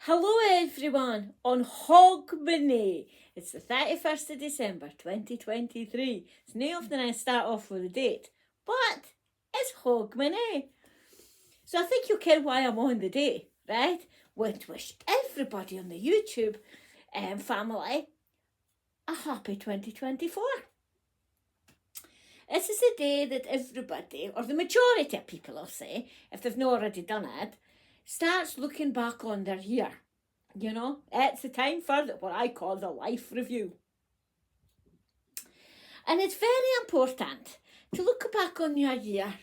Hello everyone on Hogmanay. It's the 31st of December 2023. It's no often I start off with a date, but it's Hogmanay. So I think you'll care why I'm on the day, right? Want to wish everybody on the YouTube family a happy 2024. This is a day that everybody, or the majority of people I'll say, if they've not already done it, starts looking back on their year. You know, it's the time for what I call the life review. And it's very important to look back on your year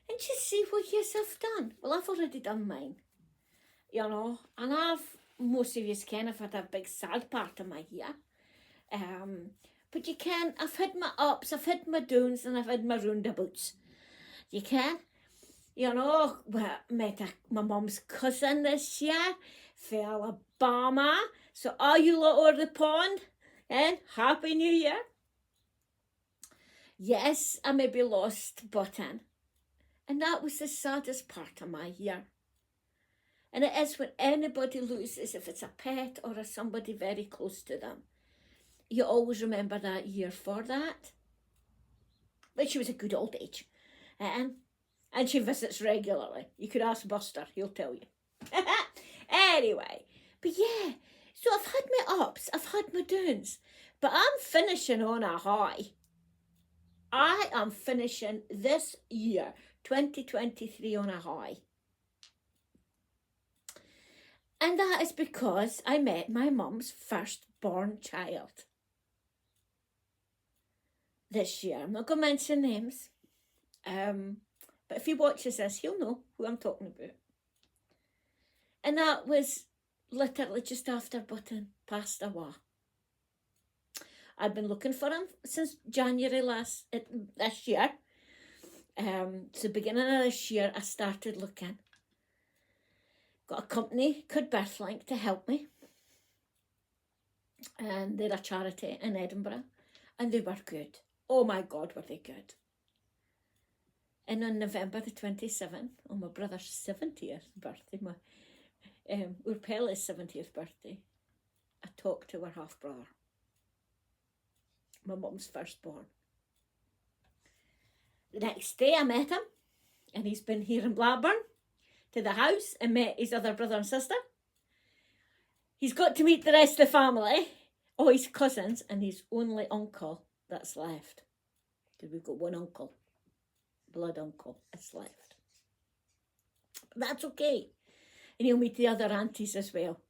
and just see what you've done. Well, I've already done mine, you know, and most of you I've had a big sad part of my year. But I've had my ups, I've had my downs, and I've had my roundabouts. You know, met my mum's cousin this year, from Alabama. So all you lot over the pond, and Happy New Year. Yes, I maybe lost Button, and that was the saddest part of my year. And it is when anybody loses, if it's a pet or somebody very close to them. You always remember that year for that. But she was a good old age. And she visits regularly. You could ask Buster, he'll tell you. Anyway, but yeah, so I've had my ups, I've had my downs, but I'm finishing on a high. I am finishing this year, 2023, on a high. And that is because I met my mum's firstborn child this year. I'm not going to mention names, but if he watches this, he'll know who I'm talking about. And that was literally just after Button passed away. I've been looking for him since January this year. So beginning of this year, I started looking. Got a company called Birthlink to help me. And they're a charity in Edinburgh. And they were good. Oh my God, were they good. And on November the 27th, on my brother's 70th birthday, Urpella's 70th birthday, I talked to her half-brother, my mum's firstborn. The next day I met him, and he's been here in Blackburn to the house and met his other brother and sister. He's got to meet the rest of the family, all his cousins, and his only uncle that's left. Because we've got one uncle, blood uncle, that's left. But that's okay. And he'll meet the other aunties as well.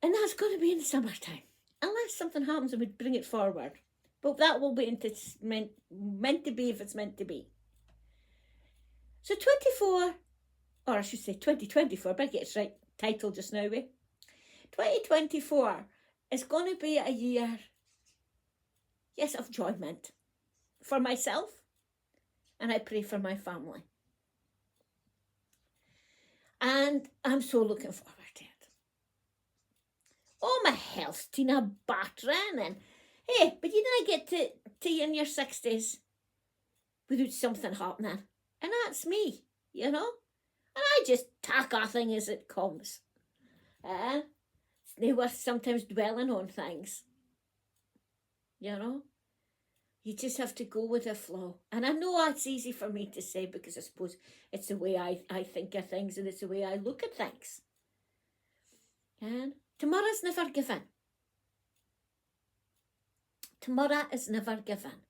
And that's going to be in the summertime. Unless something happens and we bring it forward. But that will be meant to be if it's meant to be. So 2024, better get its right title just now, 2024 is going to be a year, yes, of enjoyment for myself, and I pray for my family. And I'm so looking forward to it. Oh, my health's Tina battering, and hey, but you didn't get to you in your 60s without something happening. And that's me, you know? And I just tack a thing as it comes. It's not worth sometimes dwelling on things. You know? You just have to go with the flow. And I know it's easy for me to say because I suppose it's the way I think of things and it's the way I look at things. And tomorrow's never given. Tomorrow is never given.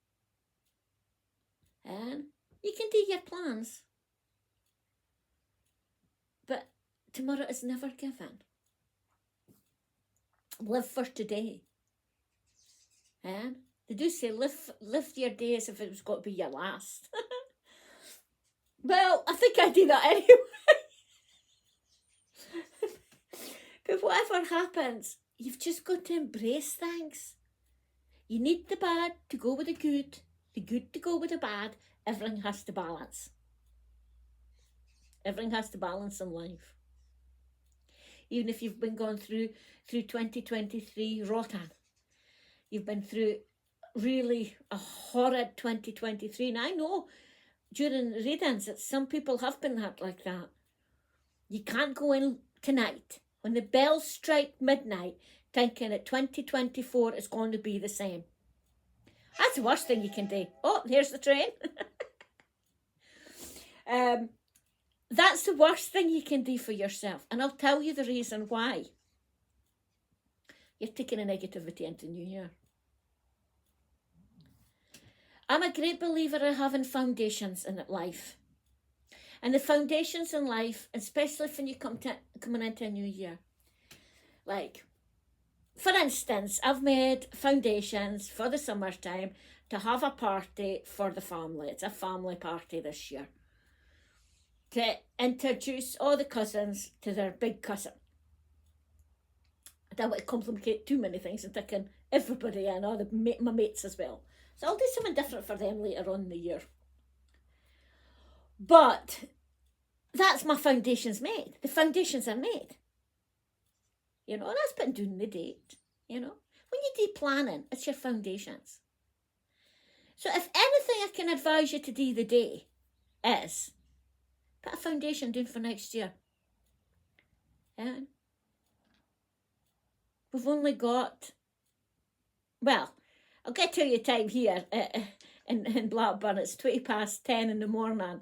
And you can do your plans. But tomorrow is never given. Live for today. And they do say live your day as if it was got to be your last. Well, I think I do that anyway. But whatever happens, you've just got to embrace things. You need the bad to go with the good to go with the bad. Everything has to balance. Everything has to balance in life. Even if you've been going through 2023 rotten, you've been through really a horrid 2023. And I know during readings that some people have been like that. You can't go in tonight, when the bells strike midnight, thinking that 2024 is going to be the same. That's the worst thing you can do. Oh, here's the train. That's the worst thing you can do for yourself. And I'll tell you the reason why. You're taking a negativity into the new year. I'm a great believer in having foundations in life. And the foundations in life, especially when you coming into a new year. Like, for instance, I've made foundations for the summertime to have a party for the family. It's a family party this year. To introduce all the cousins to their big cousin. I don't want to complicate too many things and taking everybody in, all my mates as well. So I'll do something different for them later on in the year. But that's my foundations made. The foundations are made. You know, that's been doing the date. You know, when you do planning, it's your foundations. So if anything I can advise you to do the day is put a foundation down for next year. Yeah. We've only got, well, I'll get to your time here in Blackburn. It's 10:20 in the morning.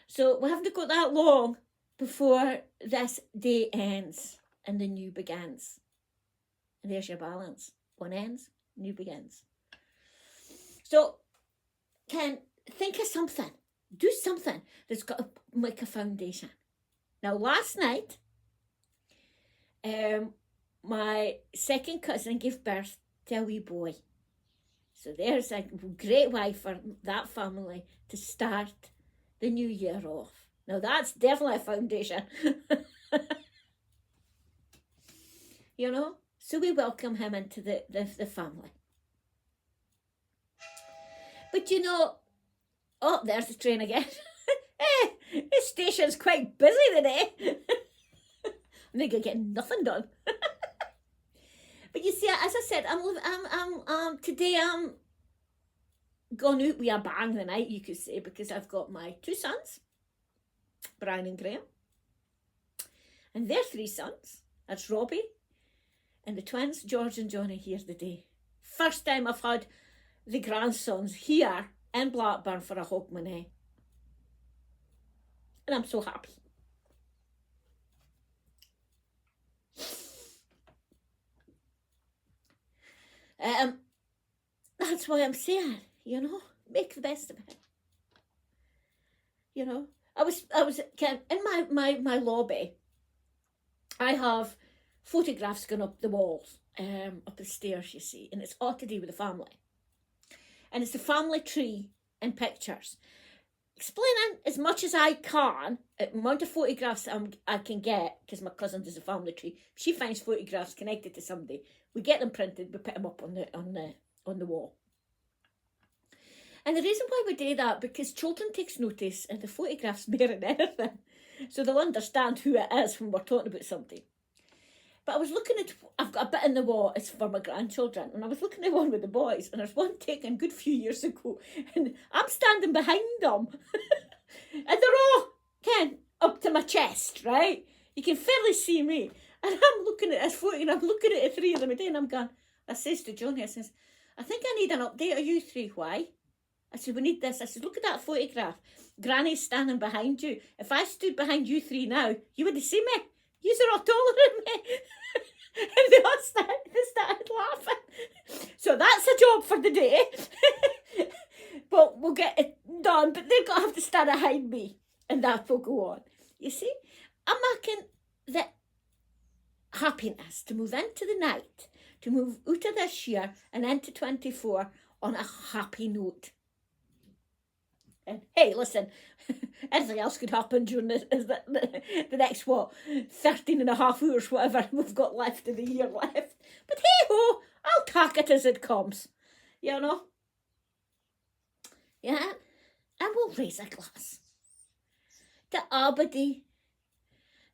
So we haven't got that long before this day ends and the new begins. And there's your balance. One ends, new begins. So, think of something. Do something that's got to make a foundation. Now, last night, my second cousin gave birth to a wee boy. So there's a great way for that family to start the new year off. Now, that's definitely a foundation. You know? So we welcome him into the family. But you know, oh, there's the train again. This station's quite busy today. I think I get nothing done. But you see, as I said, today I'm gone out with a bang the night, you could say, because I've got my 2 sons, Brian and Graham, and their 3 sons. That's Robbie, and the twins, George and Johnny, here today. First time I've had the grandsons here in Blackburn for a Hogmanay. And I'm so happy. That's why I'm saying, you know, make the best of it. You know, I was in my lobby. I have photographs going up the walls, up the stairs, you see, and it's all to do with the family. And it's the family tree in pictures. Explaining as much as I can, the amount of photographs I can get, because my cousin does a family tree. She finds photographs connected to somebody. We get them printed, we put them up on the wall. And the reason why we do that, because children takes notice and the photographs more than anything. So they'll understand who it is when we're talking about something. But I was looking at, I've got a bit in the wall, it's for my grandchildren, and I was looking at one with the boys, and there's one taken a good few years ago, and I'm standing behind them, and they're all up to my chest, right? You can fairly see me, and I'm looking at this photo, and I'm looking at the 3 of them a day, and I'm going, I says to Johnny, I says, I think I need an update of you 3, why? I said, we need this. I said, look at that photograph. Granny's standing behind you. If I stood behind you 3 now, you wouldn't see me. You're all taller than me. And they all started laughing. So that's a job for the day. But we'll get it done. But they're going to have to stand behind me. And that will go on. You see? I'm making the happiness to move into the night, to move out of this year and into 24 on a happy note. And hey, listen, anything else could happen during the next, 13 and a half hours, whatever we've got left of the year left. But hey-ho, I'll take it as it comes, you know. Yeah, and we'll raise a glass to everybody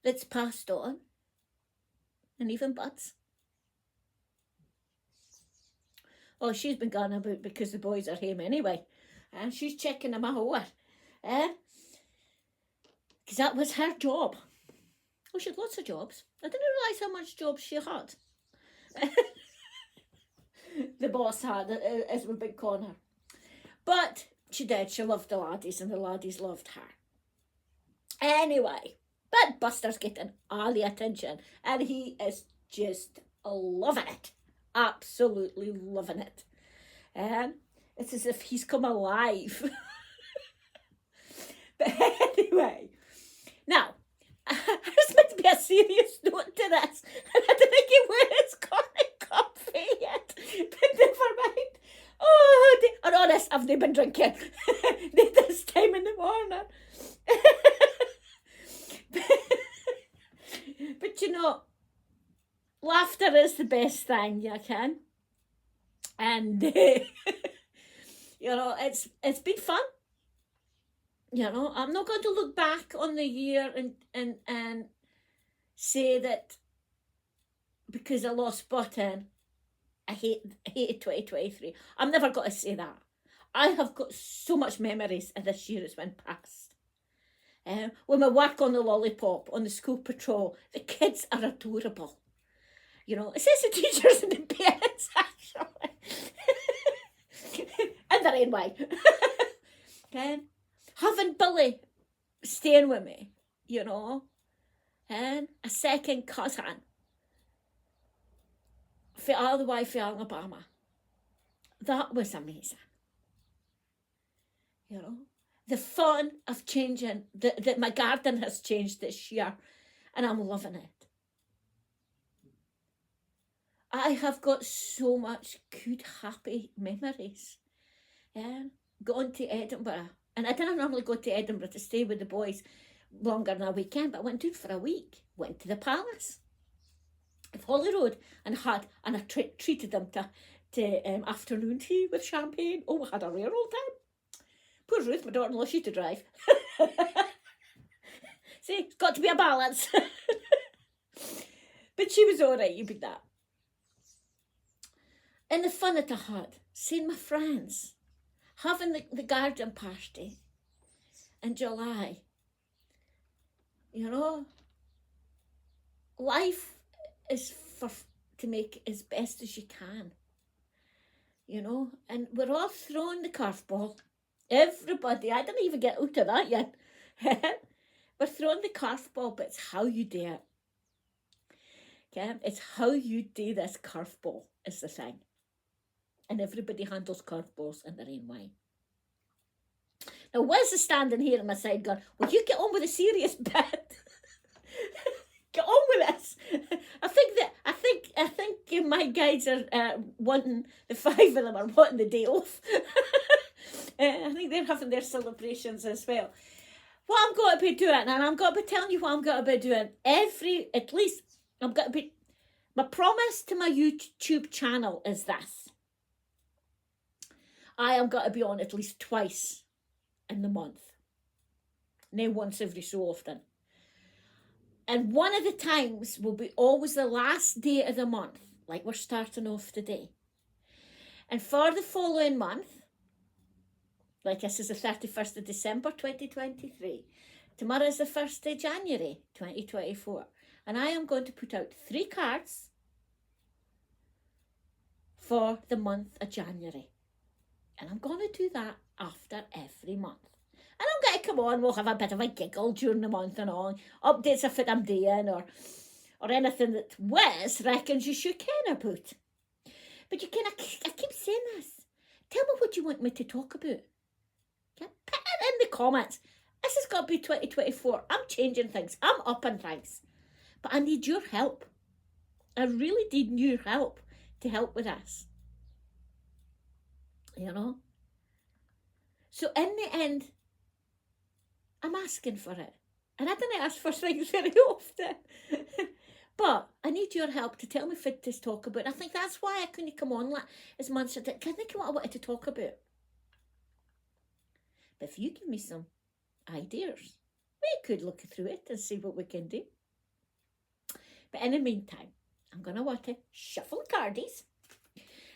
that's passed on, and even Buds. Oh, she's been gone about because the boys are home anyway. And she's checking them out, because that was her job. Oh, she had lots of jobs. I didn't realise how much jobs she had. The boss had, as we big corner. But she did. She loved the laddies, and the laddies loved her. Anyway, but Buster's getting all the attention, and he is just loving it. Absolutely loving it. It's as if he's come alive. But anyway, now, there's meant to be a serious note to this, and I don't think where it's going to come from yet, but never mind. Oh, I'm honest, I've not been drinking this time in the morning. But you know, laughter is the best thing you can. And, you know, it's been fun. You know, I'm not going to look back on the year and say that because I lost Button, I hated 2023. I'm never going to say that. I have got so much memories of this year that's been past. When we work on the lollipop, on the school patrol, the kids are adorable. You know, it says the teachers and the parents, actually. In their own way. Having Billy staying with me, you know, and a second cousin all the way from Alabama. That was amazing. You know, the fun of changing, that my garden has changed this year, and I'm loving it. I have got so much good, happy memories. Going to Edinburgh. And I didn't normally go to Edinburgh to stay with the boys longer than a weekend, but I went to for a week. Went to the Palace of Holyrood and I treated them to afternoon tea with champagne. Oh, we had a rare old time. Poor Ruth, my daughter-in-law, she had to drive. See, it's got to be a balance. But she was all right, you beat that. And the fun that I had, seeing my friends, having the garden party in July. You know, life is to make as best as you can. You know, and we're all throwing the curveball. Everybody, I didn't even get out of that yet. We're throwing the curveball, but it's how you do it. Okay, it's how you do this curveball is the thing. And everybody handles curveballs in their own way. Now, Wiz is standing here on my side going, will you get on with the serious bit? Get on with this. I think my guys are wanting, the 5 of them are wanting the day off. I think they're having their celebrations as well. What I'm going to be doing, and I'm going to be telling you what I'm going to be doing at least, I'm going to be, my promise to my YouTube channel is this. I am going to be on at least twice in the month. Now once every so often. And one of the times will be always the last day of the month, like we're starting off today. And for the following month, like this is the 31st of December 2023, tomorrow is the 1st of January 2024. And I am going to put out 3 cards for the month of January. And I'm going to do that after every month. And I'm going to come on, we'll have a bit of a giggle during the month and all. Updates of what I'm doing or anything that Wiz reckons you should care about. But I keep saying this. Tell me what you want me to talk about. Okay? Put it in the comments. This has got to be 2024. I'm changing things. I'm upping things. But I need your help. I really need your help to help with this. You know? So in the end, I'm asking for it. And I didn't ask for things very often. But I need your help to tell me what to talk about. I think that's why I couldn't come on as much as I did. I think what I wanted to talk about. But if you give me some ideas, we could look through it and see what we can do. But in the meantime, I'm going to want to shuffle the cardies.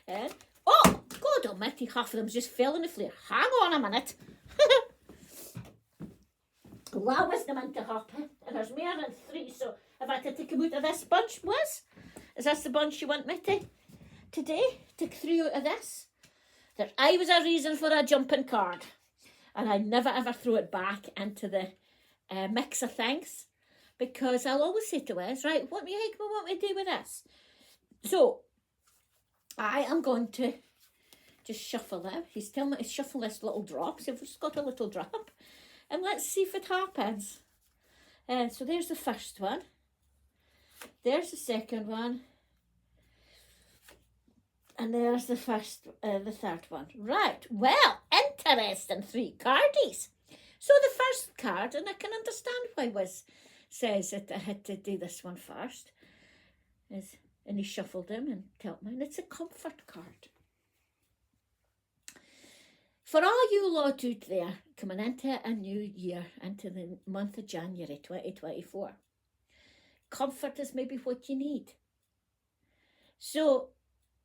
And, oh, God almighty, half of them just fell in the floor. Hang on a minute. Allow us them into happen. And there's more than 3, so come out of this bunch, Liz? Is this the bunch you want me to today to throw out of this? There's always a reason for a jumping card. And I never ever throw it back into the mix of things. Because I'll always say to Liz, right, what the heck we want me to do with this? So, I am going to just shuffle it. He's telling me to shuffle this little drop. So we've just got a little drop. And let's see if it happens. So there's the first one. There's the second one. And there's the third one. Right, well, interesting 3 cardies. So the first card, and I can understand why Wiz says that I had to do this one first, and he shuffled them and told me, and it's a comfort card. For all you lot out there coming into a new year, into the month of January 2024, comfort is maybe what you need. So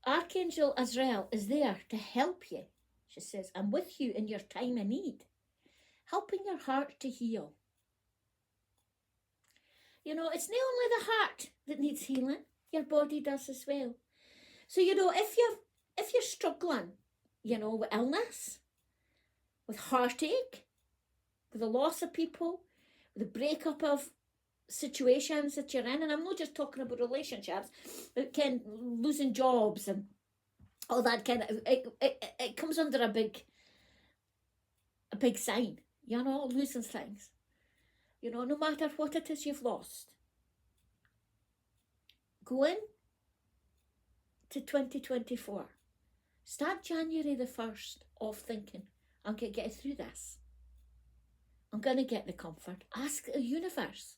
Archangel Azrael is there to help you. She says, I'm with you in your time of need, helping your heart to heal. You know, it's not only the heart that needs healing, your body does as well. So, you know, if you're struggling, you know, with illness, with heartache, with the loss of people, with the breakup of situations that you're in, and I'm not just talking about relationships, but losing jobs and all that kind of, it comes under a big sign, you know, losing things. You know, no matter what it is you've lost. Go in to 2024. Start January the 1st off thinking, I'm going to get through this. I'm going to get the comfort. Ask the universe.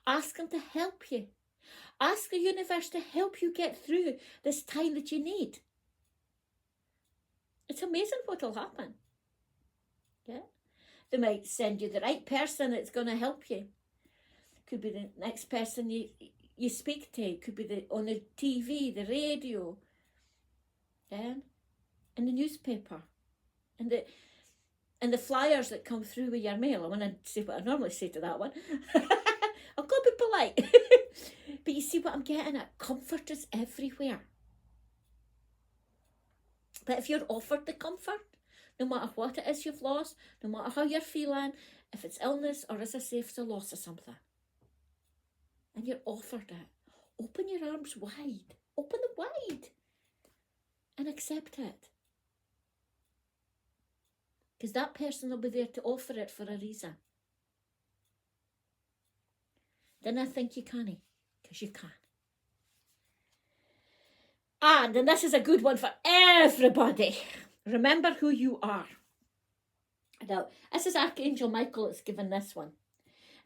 Ask them to help you. Ask the universe to help you get through this time that you need. It's amazing what will happen. Yeah. They might send you the right person that's going to help you. Could be the next person you speak to. Could be on the TV, the radio, and the newspaper, and the flyers that come through with your mail. I want to say what I normally say to that one. I've got to be polite. But you see what I'm getting at? Comfort is everywhere. But if you're offered the comfort, no matter what it is you've lost, no matter how you're feeling, if it's illness or, as I say, if it's a loss of something, and you're offered it, open your arms wide. Open them wide. And accept it. Because that person will be there to offer it for a reason. Then I think you can, because you can. And this is a good one for everybody. Remember who you are. Now, this is Archangel Michael that's given this one.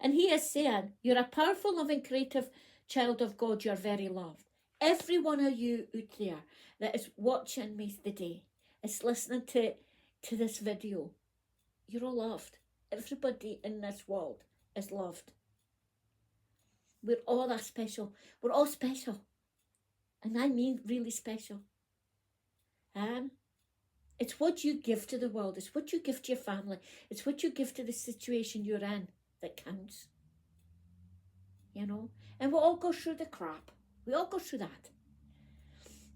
And he is saying, you're a powerful, loving, creative child of God. You're very loved. Every one of you out there that is watching me today, is listening to this video, you're all loved. Everybody in this world is loved. We're all that special. We're all special. And I mean really special. And it's what you give to the world. It's what you give to your family. It's what you give to the situation you're in that counts. You know? And we all go through the crap. We all go through that.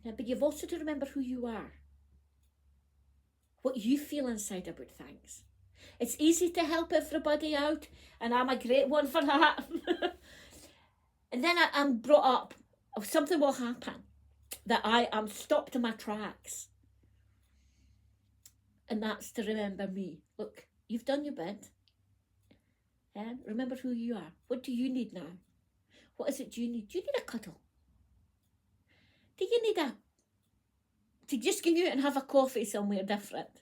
But you've also to remember who you are. What you feel inside about things. It's easy to help everybody out. And I'm a great one for that. And then I'm brought up. Something will happen that I am stopped in my tracks. And that's to remember me. Look, you've done your bit. And remember who you are. What do you need now? What is it you need? Do you need a cuddle? Do you need to just go out and have a coffee somewhere different?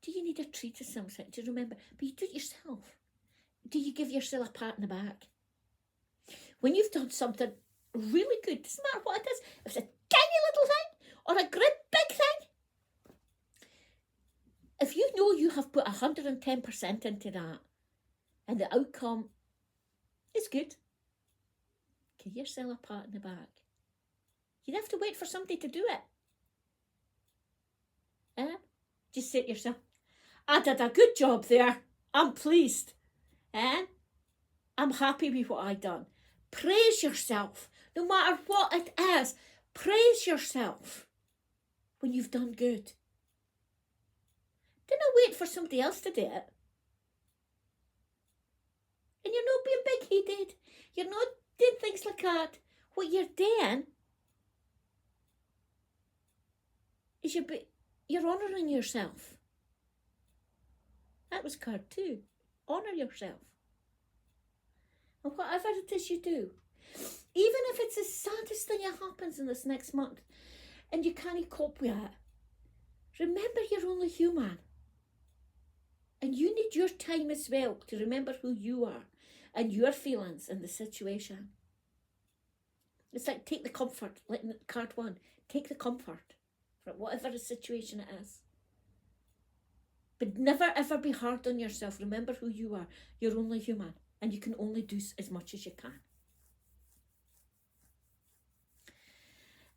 Do you need a treat or something? Do you remember? But you do it yourself. Do you give yourself a pat on the back? When you've done something really good, doesn't matter what it is, if it's a tiny little thing or a great big thing, if you know you have put 110% into that and the outcome is good, give yourself a pat on the back. You don't have to wait for somebody to do it. Just say to yourself, I did a good job there. I'm pleased. I'm happy with what I done. Praise yourself. No matter what it is, praise yourself when you've done good. Don't wait for somebody else to do it. And you're not being big-headed. You're not doing things like that. What you're doing is you're honouring yourself. That was card 2. Honour yourself. And whatever it is you do, even if it's the saddest thing that happens in this next month and you can't cope with it, remember you're only human. And you need your time as well to remember who you are and your feelings in the situation. It's like take the comfort, like card 1, take the comfort from whatever the situation it is. But never ever be hard on yourself. Remember who you are. You're only human and you can only do as much as you can.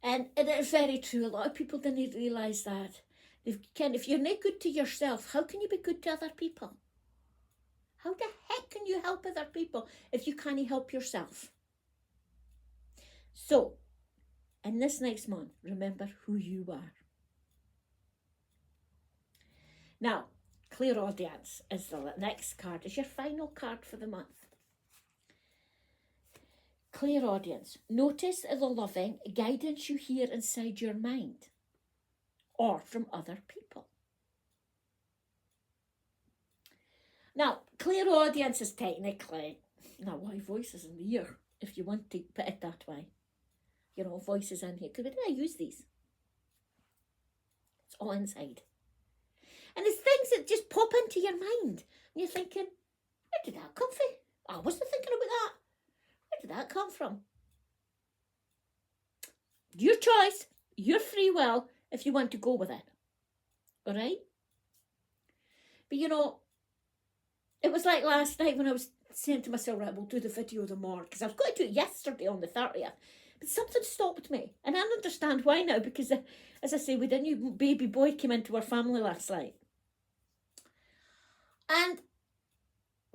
And it is very true. A lot of people didn't realise that. If you're not good to yourself, how can you be good to other people? How the heck can you help other people if you can't help yourself? So, in this next month, remember who you are. Now, clairaudience is the next card. Is your final card for the month. Clairaudience. Notice the loving guidance you hear inside your mind or from other people. Now, clairaudience is technically, now why voices in the ear, if you want to put it that way. You know, voices in here. Because where did I use these? It's all inside. And it's things that just pop into your mind. And you're thinking, where did that come from? I wasn't thinking about that. Where did that come from? Your choice, your free will, if you want to go with it. All right? But you know, it was like last night when I was saying to myself, right, we'll do the video tomorrow, because I was going to do it yesterday on the 30th. But something stopped me. And I understand why now, because as I say, we had a new baby boy came into our family last night.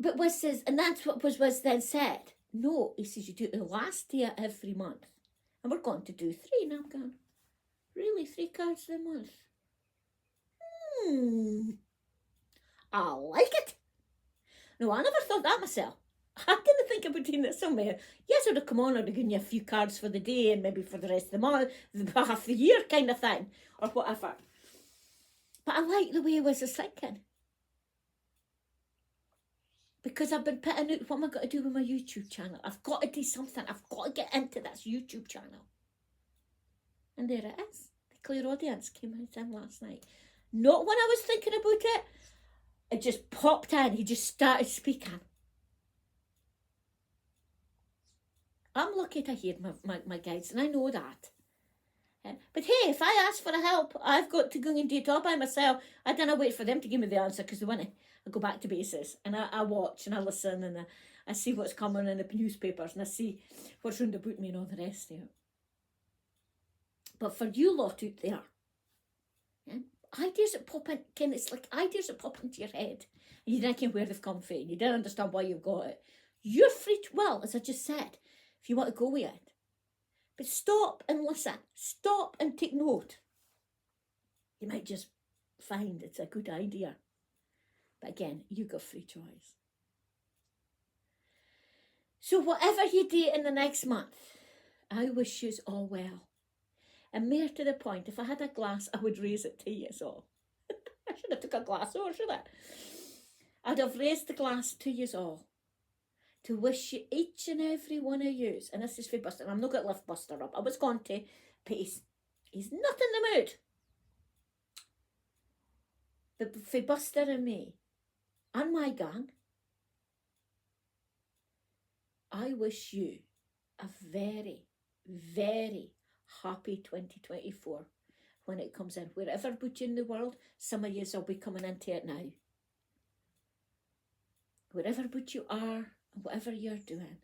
But was says, and that's what was then said. No, he says, you do it the last day of every month. And we're going to do 3. And I'm going, really, 3 cards a month? I like it. No, I never thought that myself. I didn't think about doing it somewhere. Yes, I would have come on, I would have given you a few cards for the day and maybe for the rest of the month, half the year kind of thing, or whatever. But I like the way I was thinking. Because I've been putting out, what am I going to do with my YouTube channel? I've got to do something. I've got to get into this YouTube channel. And there it is. The clairaudience came out in last night. Not when I was thinking about it. It just popped in. He just started speaking. I'm lucky to hear my guides, and I know that. But hey, if I ask for help, I've got to go and do it all by myself. I don't wait for them to give me the answer, because they want to. I go back to bases, and I watch, and I listen, and I see what's coming in the newspapers, and I see what's round about me and all the rest of it. But for you lot out there, ideas that pop in, it's like ideas that pop into your head, and you don't know where they've come from, you don't understand why you've got it. You're free to, well, as I just said, if you want to go with it. But stop and listen. Stop and take note. You might just find it's a good idea. But again, you got free choice. So whatever you do in the next month, I wish you all well. And more to the point, if I had a glass, I would raise it to you all. I should have took a glass over, should I? I'd have raised the glass to you all. To wish you, each and every one of you, and this is for Buster, and I'm not going to lift Buster up. I was going to, but he's not in the mood. But for Buster and me, and my gang, I wish you a very, very happy 2024 when it comes in. Wherever but you in the world, some of you will be coming into it now. Wherever but you are, and whatever you're doing,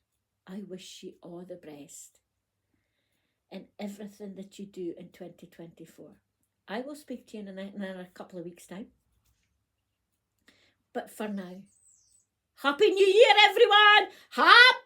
I wish you all the best in everything that you do in 2024. I will speak to you in a couple of weeks' time. But for now, Happy New Year, everyone! Happy